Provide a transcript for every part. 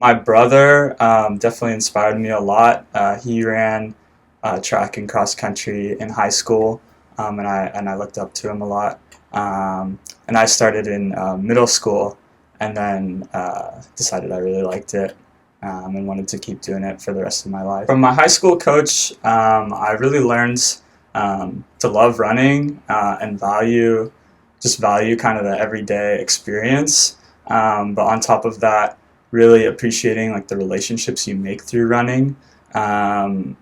My brother definitely inspired me a lot. He ran track and cross country in high school, and I looked up to him a lot. And I started in middle school, and then decided I really liked it, and wanted to keep doing it for the rest of my life. From my high school coach, I really learned to love running and value kind of the everyday experience. But on top of that, really appreciating like the relationships you make through running. Um,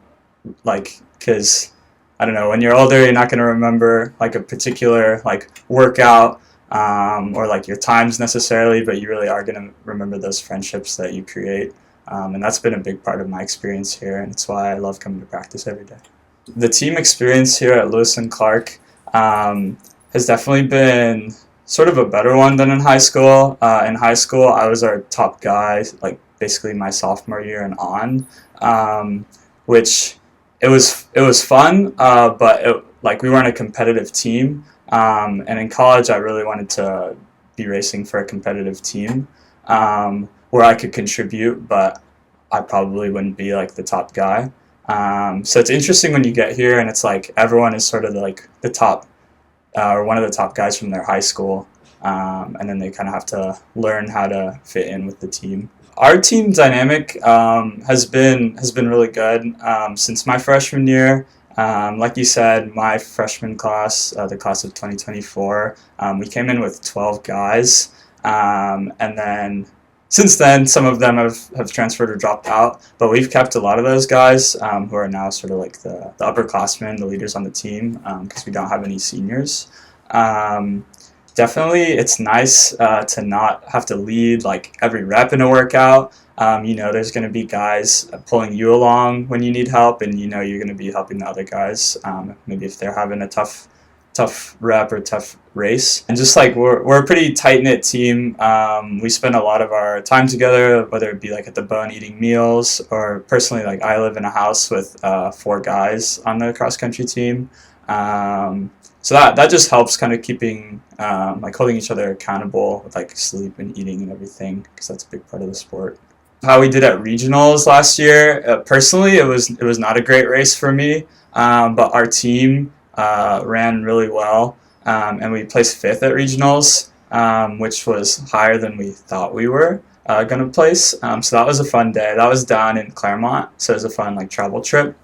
like, because I don't know, when you're older, you're not going to remember like a particular like workout or like your times necessarily, but you really are going to remember those friendships that you create. And that's been a big part of my experience here, and it's why I love coming to practice every day. The team experience here at Lewis and Clark um, has definitely been sort of a better one than in high school. In high school, I was our top guy, like basically my sophomore year and on, which it was fun, but like we weren't a competitive team. And in college, I really wanted to be racing for a competitive team where I could contribute, but I probably wouldn't be like the top guy. So it's interesting when you get here and it's like everyone is sort of like the top or one of the top guys from their high school, and then they kind of have to learn how to fit in with the team. Our team dynamic has been really good since my freshman year. Like you said, my freshman class, the class of 2024, we came in with 12 guys, and then since then, some of them have transferred or dropped out, but we've kept a lot of those guys who are now sort of like the upperclassmen, the leaders on the team, because we don't have any seniors. Um, Definitely, it's nice to not have to lead like every rep in a workout. There's going to be guys pulling you along when you need help, and you're going to be helping the other guys. Maybe if they're having a tough rep or tough race. And just like we're a pretty tight knit team. We spend a lot of our time together, whether it be like at the Bone eating meals, or personally, like I live in a house with four guys on the cross country team. So that just helps kind of keeping like holding each other accountable with like sleep and eating and everything, because that's a big part of the sport. How we did at regionals last year, personally, it was not a great race for me, but our team ran really well, and we placed fifth at regionals, which was higher than we thought we were going to place. So that was a fun day. That was down in Claremont, so it was a fun like travel trip.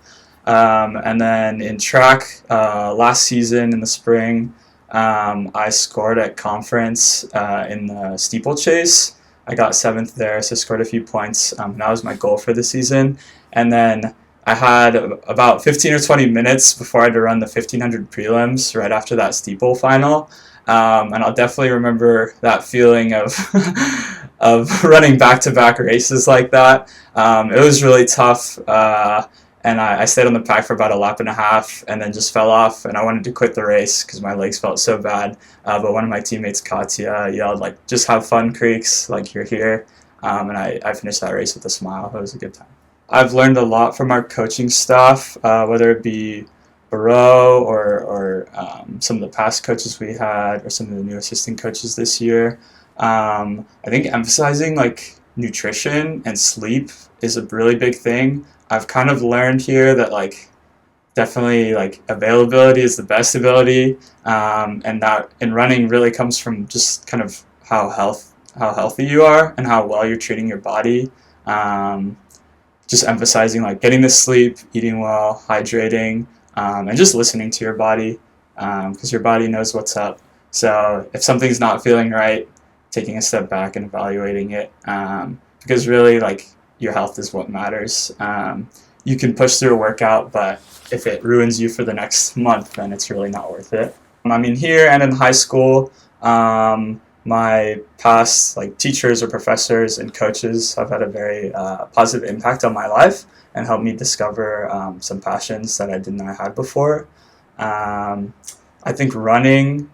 And then in track, last season in the spring, I scored at conference in the steeplechase. I got seventh there, so scored a few points. That was my goal for the season. And then I had about 15 or 20 minutes before I had to run the 1500 prelims right after that steeple final. And I'll definitely remember that feeling of of running back-to-back races like that. It was really tough. And I stayed on the pack for about a lap and a half, and then just fell off, and I wanted to quit the race because my legs felt so bad. But one of my teammates, Katya, yelled like, "Just have fun, Creeks! Like you're here." And I finished that race with a smile. It was a good time. I've learned a lot from our coaching staff, whether it be Barreau or some of the past coaches we had, or some of the new assistant coaches this year. I think emphasizing like nutrition and sleep is a really big thing. I've kind of learned here that like definitely like availability is the best ability, and that in running really comes from just kind of how healthy you are and how well you're treating your body. Um, just emphasizing like getting the sleep, eating well, hydrating, and just listening to your body, because your body knows what's up. So if something's not feeling right, taking a step back and evaluating it, because really like your health is what matters. You can push through a workout, but if it ruins you for the next month, then it's really not worth it. I mean, here and in high school, my past like teachers or professors and coaches have had a very positive impact on my life and helped me discover some passions that I didn't know I had before. Um, I think running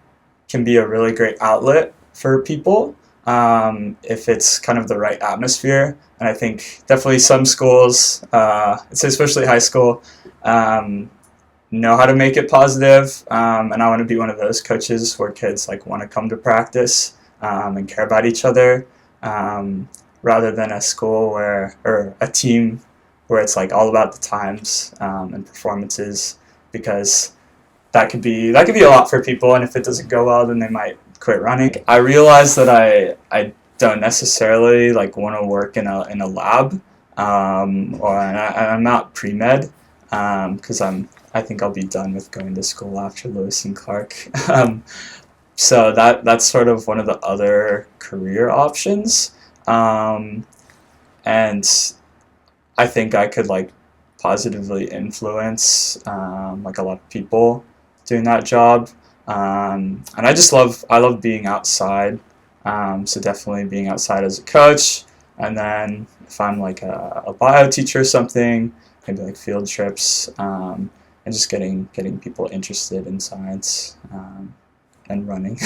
can be a really great outlet for people if it's kind of the right atmosphere. And I think definitely some schools, I'd say especially high school, um, know how to make it positive. And I want to be one of those coaches where kids like want to come to practice and care about each other. Um, rather than a school where, or a team where it's like all about the times and performances, because that could be a lot for people, and if it doesn't go well, then they might quit running. I realized that I don't necessarily like want to work in a lab, or I'm not pre med, because I think I'll be done with going to school after Lewis and Clark. So that's sort of one of the other career options, um, and I think I could like positively influence like a lot of people doing that job. And I love being outside. So definitely being outside as a coach, and then if I'm like a bio teacher or something, maybe like field trips, and just getting people interested in science and running.